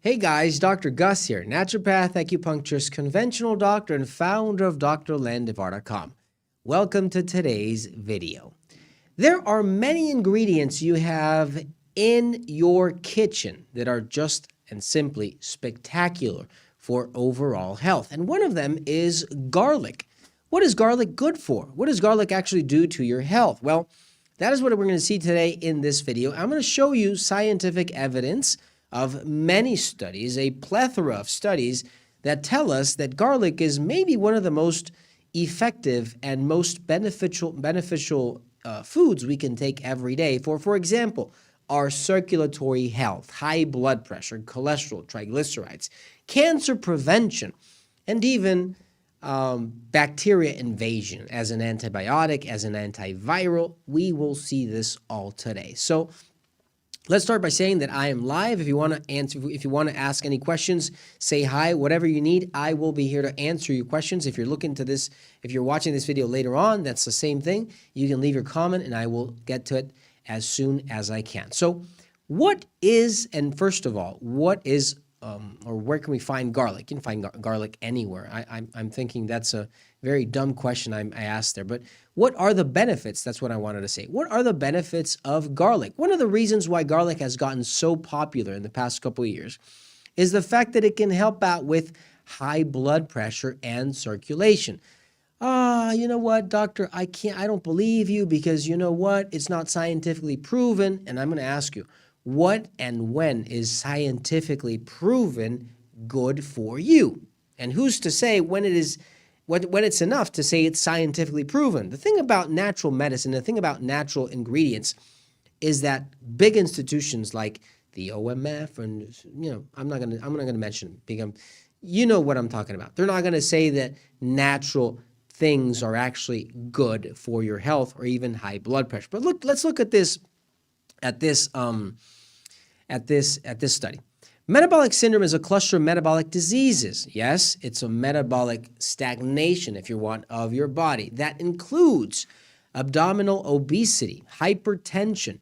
Hey guys, Dr. Gus here, naturopath, acupuncturist, conventional doctor, and founder of drlandivar.com. Welcome to today's video. There are many ingredients you have in your kitchen that are just and simply spectacular for overall health. And one of them is garlic. What is garlic good for? What does garlic actually do to your health? Well, that is what we're going to see today in this video. I'm going to show you scientific evidence of many studies, a plethora of studies that tell us that garlic is maybe one of the most effective and most beneficial foods we can take every day for example, our circulatory health, high blood pressure, cholesterol, triglycerides, cancer prevention, and even bacteria invasion as an antibiotic, as an antiviral. We will see this all today. So let's start by saying that I am live. If you want to ask any questions, say hi, whatever you need, I will be here to answer your questions. If you're watching this video later on, that's the same thing. You can leave your comment and I will get to it as soon as I can. So first of all, what is or where can we find garlic? You can find garlic anywhere. I'm thinking that's a very dumb question I asked there, but what are the benefits? That's what I wanted to say. What are the benefits of garlic? One of the reasons why garlic has gotten so popular in the past couple of years is the fact that it can help out with high blood pressure and circulation. You know what, doctor, I don't believe you because you know what? It's not scientifically proven. And I'm going to ask you, what and when is scientifically proven good for you? And who's to say when it's enough to say it's scientifically proven? The thing about natural medicine, the thing about natural ingredients is that big institutions like the OMF and I'm not gonna mention because you know what I'm talking about. They're not gonna say that natural things are actually good for your health or even high blood pressure. But let's look at this study. Metabolic syndrome is a cluster of metabolic diseases. Yes, it's a metabolic stagnation, if you want, of your body. That includes abdominal obesity, hypertension,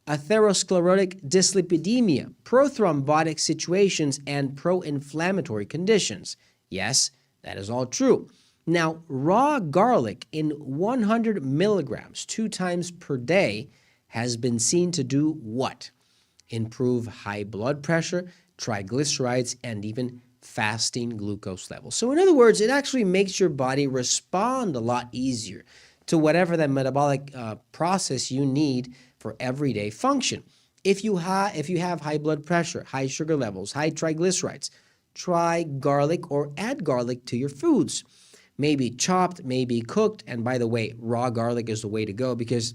atherosclerotic dyslipidemia, prothrombotic situations, and pro-inflammatory conditions. Yes, that is all true. Now, raw garlic in 100 milligrams 2 times per day has been seen to do what? Improve high blood pressure, triglycerides, and even fasting glucose levels. So in other words, it actually makes your body respond a lot easier to whatever that metabolic process you need for everyday function. If you have high blood pressure, high sugar levels, high triglycerides, try garlic or add garlic to your foods. Maybe chopped, maybe cooked, and by the way, raw garlic is the way to go because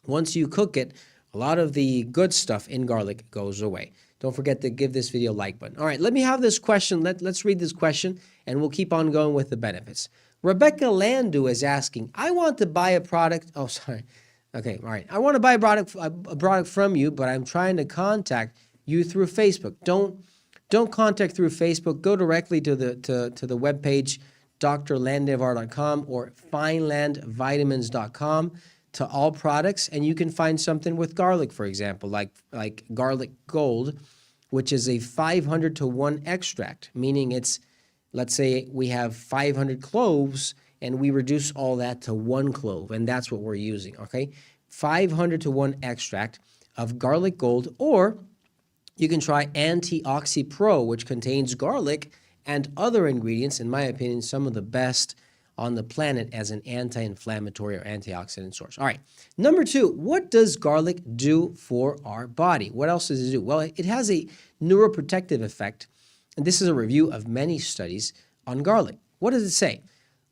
once you cook it, a lot of the good stuff in garlic goes away. Don't forget to give this video a like button. All right, let me have this question. Let's read this question, and we'll keep on going with the benefits. Rebecca Landu is asking, I want to buy a product. Oh, sorry. Okay, all right. I want to buy a product from you, but I'm trying to contact you through Facebook. Don't contact through Facebook. Go directly to the webpage, drlandivar.com or finelandvitamins.com. to all products, and you can find something with garlic, for example, like garlic gold, which is a 500 to 1 extract, meaning it's, let's say we have 500 cloves and we reduce all that to 1 clove, and that's what we're using, okay? 500 to 1 extract of garlic gold, or you can try Antioxy Pro, which contains garlic and other ingredients, in my opinion, some of the best on the planet as an anti-inflammatory or antioxidant source. All right, number 2, what does garlic do for our body? What else does it do? Well, it has a neuroprotective effect, and this is a review of many studies on garlic. What does it say?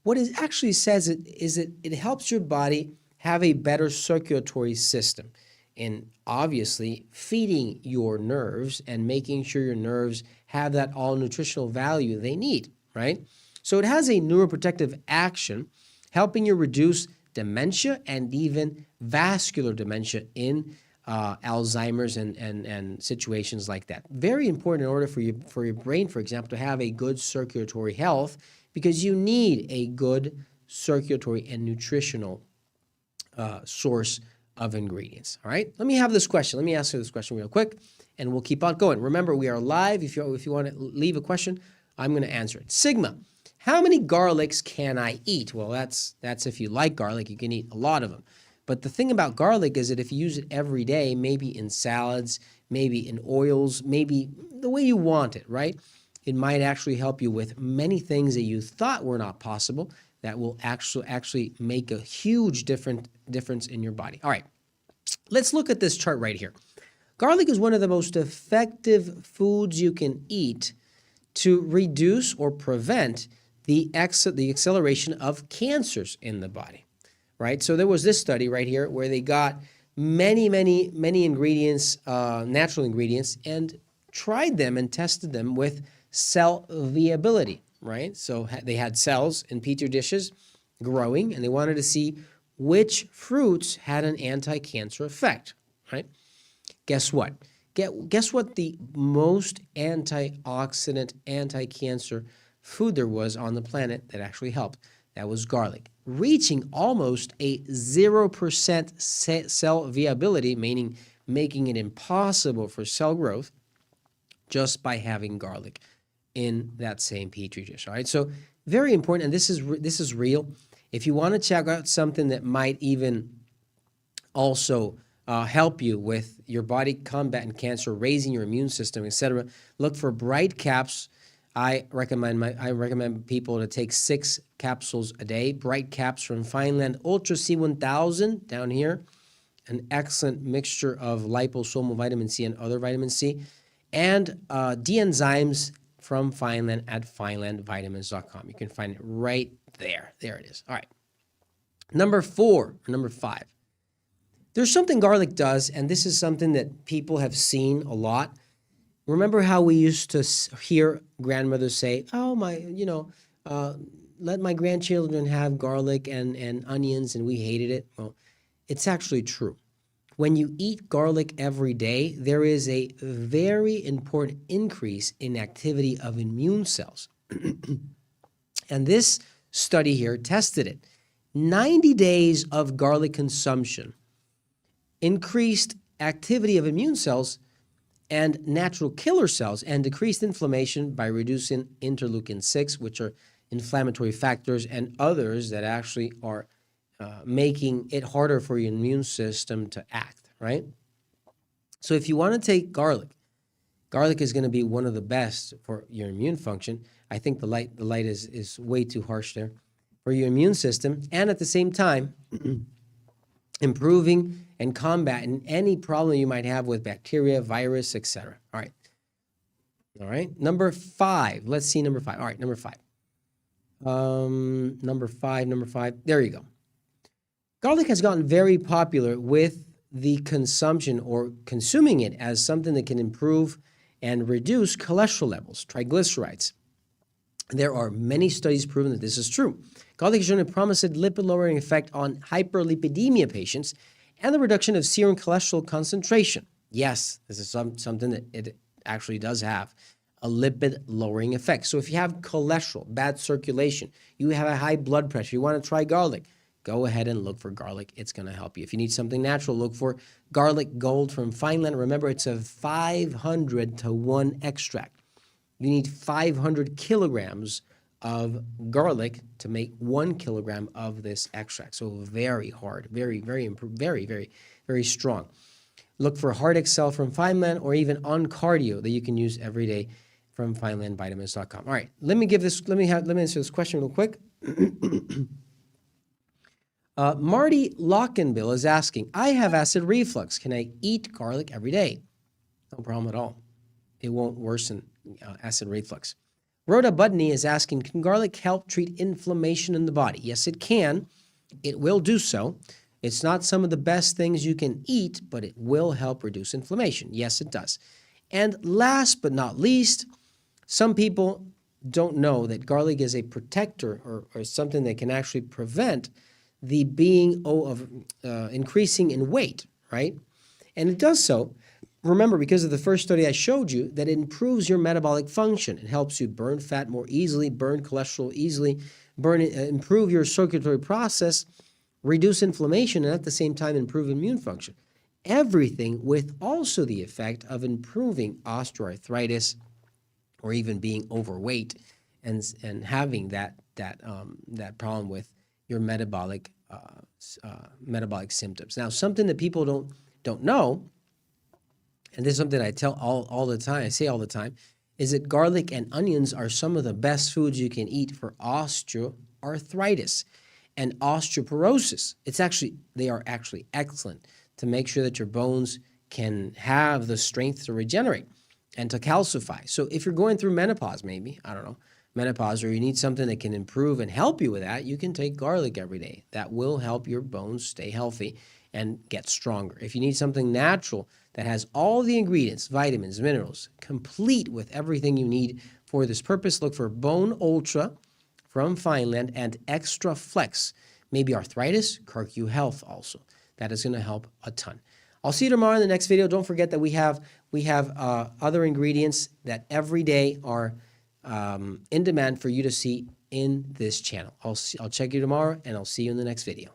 What it actually says is it helps your body have a better circulatory system in obviously feeding your nerves and making sure your nerves have that all nutritional value they need, right? So it has a neuroprotective action, helping you reduce dementia and even vascular dementia in Alzheimer's and situations like that. Very important in order for your brain, for example, to have a good circulatory health, because you need a good circulatory and nutritional source of ingredients. All right, let me have this question. Let me ask you this question real quick. and we'll keep on going. Remember, we are live. If you want to leave a question, I'm going to answer it. Sigma, how many garlics can I eat? Well, that's if you like garlic, you can eat a lot of them. But the thing about garlic is that if you use it every day, maybe in salads, maybe in oils, maybe the way you want it, right? It might actually help you with many things that you thought were not possible that will actually make a huge difference in your body. All right, let's look at this chart right here. Garlic is one of the most effective foods you can eat to reduce or prevent the acceleration of cancers in the body, right? So there was this study right here where they got many ingredients, natural ingredients, and tried them and tested them with cell viability, right? So they had cells in petri dishes growing, and they wanted to see which fruits had an anti-cancer effect, right? Guess what? Guess what the most antioxidant, anti-cancer food there was on the planet that actually helped? That was garlic, reaching almost a 0% cell viability, meaning making it impossible for cell growth just by having garlic in that same petri dish. All right, so very important, and this is real. If you want to check out something that might even also help you with your body combating cancer, raising your immune system, etc., look for Bright Caps. I recommend people to take 6 capsules a day. Bright Caps from Fineland Ultra C1000 down here, an excellent mixture of liposomal vitamin C and other vitamin C, and D-enzymes from Fineland at finelandvitamins.com. You can find it right there. There it is. All right. Number 5. There's something garlic does, and this is something that people have seen a lot. Remember how we used to hear grandmothers say, oh, let my grandchildren have garlic and onions, and we hated it. Well, it's actually true. When you eat garlic every day, there is a very important increase in activity of immune cells. And this study here tested it. 90 days of garlic consumption increased activity of immune cells and natural killer cells and decreased inflammation by reducing interleukin-6, which are inflammatory factors, and others that actually are making it harder for your immune system to act, right? So if you want to take garlic is going to be one of the best for your immune function. I think the light is way too harsh there for your immune system, and at the same time, improving and combating any problem you might have with bacteria, virus, etc. All right. Number 5. Let's see number 5. All right, number 5. Number 5. There you go. Garlic has gotten very popular with the consumption or consuming it as something that can improve and reduce cholesterol levels, triglycerides. There are many studies proving that this is true. Garlic has shown a promising lipid-lowering effect on hyperlipidemia patients and the reduction of serum cholesterol concentration. Yes, this is something that it actually does have a lipid-lowering effect. So if you have cholesterol, bad circulation, you have a high blood pressure, you want to try garlic, go ahead and look for garlic. It's going to help you. If you need something natural, look for Garlic Gold from Fineland. Remember, it's a 500 to 1 extract. You need 500 kilograms of garlic to make 1 kilogram of this extract. So very hard, very strong. Look for Heart Excel from Fineland, or even On Cardio that you can use every day from finelandvitamins.com. All right, let me answer this question real quick. Marty Lockenbill is asking, I have acid reflux. Can I eat garlic every day? No problem at all. It won't worsen acid reflux. Rhoda Budney is asking, can garlic help treat inflammation in the body? Yes, it can. It will do so. It's not some of the best things you can eat, but it will help reduce inflammation. Yes, it does. And last but not least, some people don't know that garlic is a protector or something that can actually prevent the being of increasing in weight, right? And it does so. Remember, because of the first study I showed you, that it improves your metabolic function. It helps you burn fat more easily, burn cholesterol easily, improve your circulatory process, reduce inflammation, and at the same time improve immune function. everything with also the effect of improving osteoarthritis or even being overweight and having that problem with your metabolic symptoms. Now, something that people don't know, and this is something I tell all the time, I say all the time, is that garlic and onions are some of the best foods you can eat for osteoarthritis and osteoporosis. They are actually excellent to make sure that your bones can have the strength to regenerate and to calcify. So if you're going through menopause, maybe, I don't know, menopause, or you need something that can improve and help you with that, you can take garlic every day. That will help your bones stay healthy and get stronger. If you need something natural that has all the ingredients, vitamins, minerals, complete with everything you need for this purpose, look for Bone Ultra from Fineland and Extra Flex. Maybe arthritis, CarQ Health also. That is going to help a ton. I'll see you tomorrow in the next video. Don't forget that we have other ingredients that every day are in demand for you to see in this channel. I'll check you tomorrow, and I'll see you in the next video.